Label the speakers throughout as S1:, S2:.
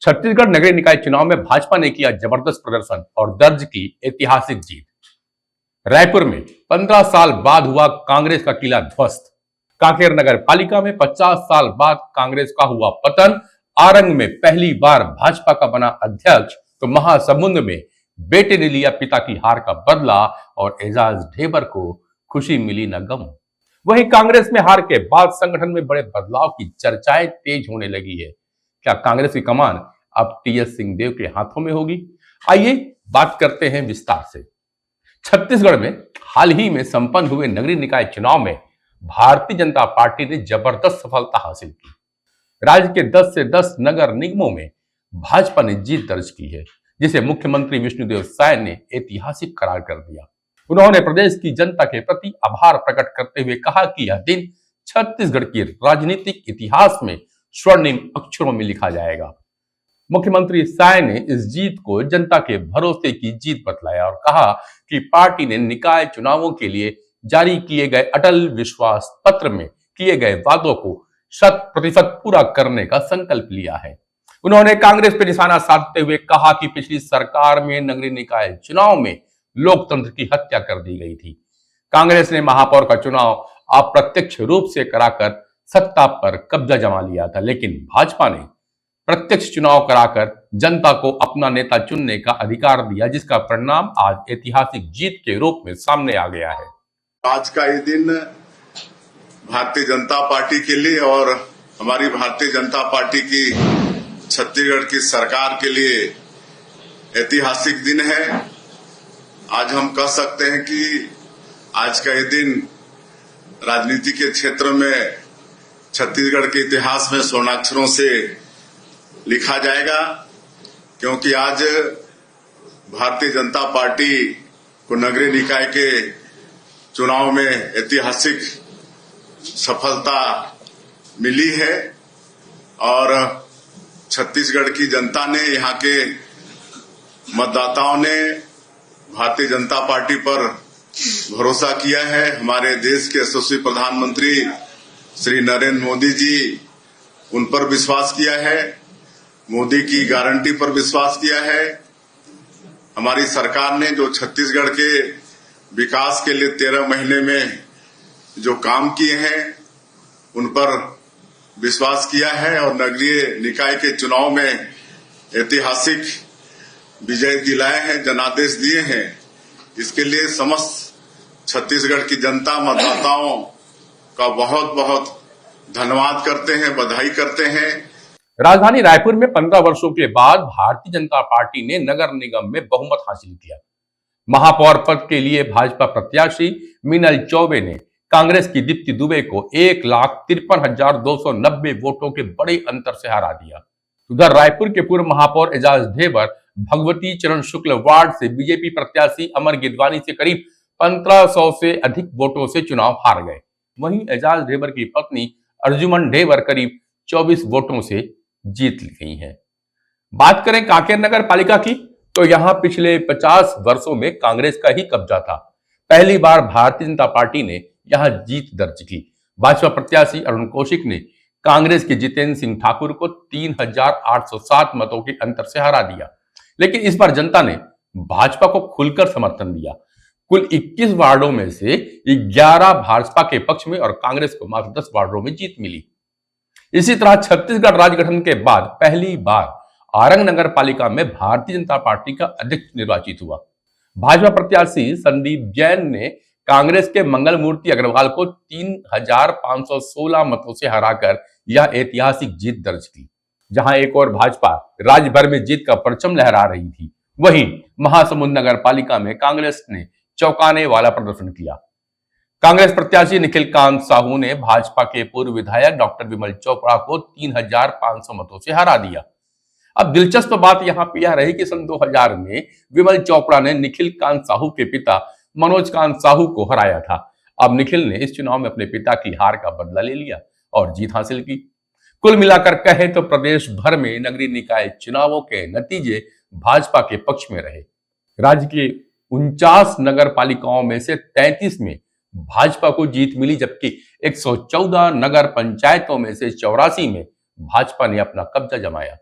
S1: छत्तीसगढ़ नगरीय निकाय चुनाव में भाजपा ने किया जबरदस्त प्रदर्शन और दर्ज की ऐतिहासिक जीत। रायपुर में 15 साल बाद हुआ कांग्रेस का किला ध्वस्त। कांकेर नगर पालिका में 50 साल बाद कांग्रेस का हुआ पतन। आरंग में पहली बार भाजपा का बना अध्यक्ष तो महासमुंद में बेटे ने लिया पिता की हार का बदला और एजाज ढेबर को खुशी मिली न गम। वहीं कांग्रेस में हार के बाद संगठन में बड़े बदलाव की चर्चाएं तेज होने लगी है। क्या कांग्रेस की कमान अब टीएस सिंहदेव के हाथों में होगी? आइए बात करते हैं विस्तार से। छत्तीसगढ़ में हाल ही में संपन्न हुए नगरीय निकाय चुनाव में भारतीय जनता पार्टी ने जबरदस्त सफलता हासिल की। राज्य के 10 से 10 नगर निगमों में भाजपा ने जीत दर्ज की है, जिसे मुख्यमंत्री विष्णुदेव साय ने ऐतिहासिक करार कर दिया। उन्होंने प्रदेश की जनता के प्रति आभार प्रकट करते हुए कहा कि यह दिन छत्तीसगढ़ के राजनीतिक इतिहास में स्वर्णिम अक्षरों में लिखा जाएगा। मुख्यमंत्री साय ने इस जीत को जनता के भरोसे की जीत बतलाया और कहा कि पार्टी ने निकाय चुनावों के लिए जारी किए गए अटल विश्वास पत्र में किए गए वादों को 100% पूरा करने का संकल्प लिया है। उन्होंने कांग्रेस पर निशाना साधते हुए कहा कि पिछली सरकार में नगरीय निकाय चुनाव में लोकतंत्र की हत्या कर दी गई थी। कांग्रेस ने महापौर का चुनाव अप्रत्यक्ष रूप से कराकर सत्ता पर कब्जा जमा लिया था, लेकिन भाजपा ने प्रत्यक्ष चुनाव कराकर जनता को अपना नेता चुनने का अधिकार दिया, जिसका परिणाम आज ऐतिहासिक जीत के रूप में सामने आ गया है।
S2: आज का ये दिन भारतीय जनता पार्टी के लिए और हमारी भारतीय जनता पार्टी की छत्तीसगढ़ की सरकार के लिए ऐतिहासिक दिन है। आज हम कह सकते हैं कि आज का ये दिन राजनीति के क्षेत्र में छत्तीसगढ़ के इतिहास में स्वर्णाक्षरों से लिखा जाएगा, क्योंकि आज भारतीय जनता पार्टी को नगरीय निकाय के चुनाव में ऐतिहासिक सफलता मिली है और छत्तीसगढ़ की जनता ने, यहाँ के मतदाताओं ने भारतीय जनता पार्टी पर भरोसा किया है। हमारे देश के यशस्वी प्रधानमंत्री श्री नरेंद्र मोदी जी, उन पर विश्वास किया है, मोदी की गारंटी पर विश्वास किया है। हमारी सरकार ने जो छत्तीसगढ़ के विकास के लिए 13 महीने में जो काम किए हैं, उन पर विश्वास किया है और नगरीय निकाय के चुनाव में ऐतिहासिक विजय दिलाए हैं, जनादेश दिए हैं। इसके लिए समस्त छत्तीसगढ़ की जनता, मतदाताओं का बहुत बहुत धन्यवाद करते हैं, बधाई करते हैं।
S1: राजधानी रायपुर में 15 वर्षों के बाद भारतीय जनता पार्टी ने नगर निगम में बहुमत हासिल किया। महापौर पद के लिए भाजपा प्रत्याशी मीनल चौबे ने कांग्रेस की दीप्ति दुबे को 1,53,290 वोटों के बड़े अंतर से हरा दिया। उधर रायपुर के पूर्व महापौर एजाज ढेबर भगवती चरण शुक्ल वार्ड से बीजेपी प्रत्याशी अमर गिदवानी से करीब 1500 से अधिक वोटों से चुनाव हार गए। वहीं एजाज ढेबर की पत्नी अर्जुमन ढेबर करीब 24 वोटों से जीत गई हैं। बात करें कांकेर नगर पालिका की, तो यहां पिछले 50 वर्षों में कांग्रेस का ही कब्जा था। पहली बार भारतीय जनता पार्टी ने यहां जीत दर्ज की। भाजपा प्रत्याशी अरुण कौशिक ने कांग्रेस के जितेंद्र सिंह ठाकुर को 3,807 मतों के अंतर से हरा दिया, लेकिन इस बार जनता ने भाजपा को खुलकर समर्थन दिया। कुल 21 वार्डों में से 11 भाजपा के पक्ष में और कांग्रेस को मात्र 10 वार्डों में जीत मिली। इसी तरह छत्तीसगढ़ राज्य गठन के बाद पहली बार आरंग नगर पालिका में भारतीय जनता पार्टी का अध्यक्ष निर्वाचित हुआ। भाजपा प्रत्याशी संदीप जैन ने कांग्रेस के मंगल मूर्ति अग्रवाल को 3,516 मतों से हराकर यह ऐतिहासिक जीत दर्ज की। जहां एक और भाजपा राज्य भर में जीत का परचम लहरा रही थी, वहीं महासमुंद नगर पालिका में कांग्रेस ने चौंकाने वाला प्रदर्शन किया। कांग्रेस प्रत्याशी निखिल कांत साहू ने भाजपा के पूर्व विधायक डॉक्टर विमल चोपड़ा को 3,500 मतों से हरा दिया। अब दिलचस्प बात यहां पर यह रही कि सन 2000 में विमल चोपड़ा ने निखिल कांत साहू के पिता मनोज कांत साहू को हराया था। अब निखिल ने इस चुनाव में अपने पिता की हार का बदला ले लिया और जीत हासिल की। कुल मिलाकर कहें तो प्रदेश भर में नगरीय निकाय चुनावों के नतीजे भाजपा के पक्ष में रहे। राज्य के 49 नगर पालिकाओं में से 33 में भाजपा को जीत मिली, जबकि 114 नगर पंचायतों में से 84 में भाजपा ने अपना कब्जा जमाया।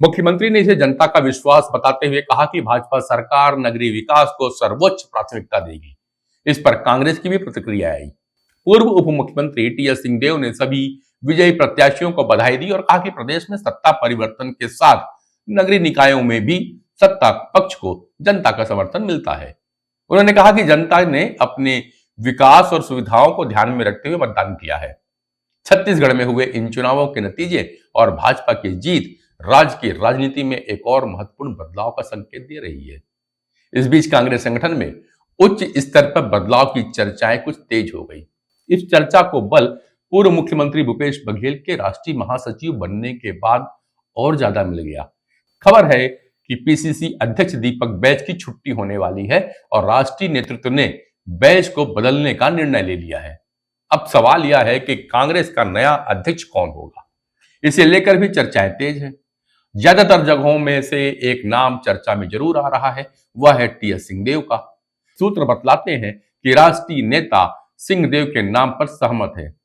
S1: मुख्यमंत्री ने इसे जनता का विश्वास बताते हुए कहा कि भाजपा सरकार नगरीय विकास को सर्वोच्च प्राथमिकता देगी। इस पर कांग्रेस की भी प्रतिक्रिया आई। पूर्व उप मुख्यमंत्री टीएस सिंहदेव ने सभी विजयी प्रत्याशियों को बधाई दी और कहा कि प्रदेश में सत्ता परिवर्तन के साथ नगरीय निकायों में भी सत्ता पक्ष को जनता का समर्थन मिलता है। उन्होंने कहा कि जनता ने अपने विकास और सुविधाओं को ध्यान में रखते हुए मतदान किया है। छत्तीसगढ़ में हुए इन चुनावों के नतीजे और भाजपा की जीत राज्य की राजनीति में एक और महत्वपूर्ण बदलाव का संकेत दे रही है। इस बीच कांग्रेस संगठन में उच्च स्तर पर बदलाव की चर्चाएं कुछ तेज हो गई। इस चर्चा को बल पूर्व मुख्यमंत्री भूपेश बघेल के राष्ट्रीय महासचिव बनने के बाद और ज्यादा मिल गया। खबर है कि पीसीसी अध्यक्ष दीपक बैज की छुट्टी होने वाली है और राष्ट्रीय नेतृत्व ने बैज को बदलने का निर्णय ले लिया है। अब सवाल यह है कि कांग्रेस का नया अध्यक्ष कौन होगा। इसे लेकर भी चर्चाएं तेज हैं। ज्यादातर जगहों में से एक नाम चर्चा में जरूर आ रहा है, वह है टीएस सिंहदेव का। सूत्र बतलाते हैं कि राष्ट्रीय नेता सिंहदेव के नाम पर सहमत है।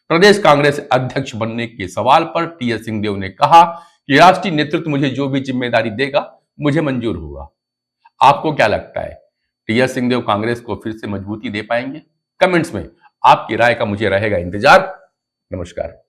S1: प्रदेश कांग्रेस अध्यक्ष बनने के सवाल पर टीएस सिंहदेव ने कहा कि राष्ट्रीय नेतृत्व मुझे जो भी जिम्मेदारी देगा मुझे मंजूर होगा। आपको क्या लगता है, टीएस सिंहदेव कांग्रेस को फिर से मजबूती दे पाएंगे? कमेंट्स में आपकी राय का मुझे रहेगा इंतजार। नमस्कार।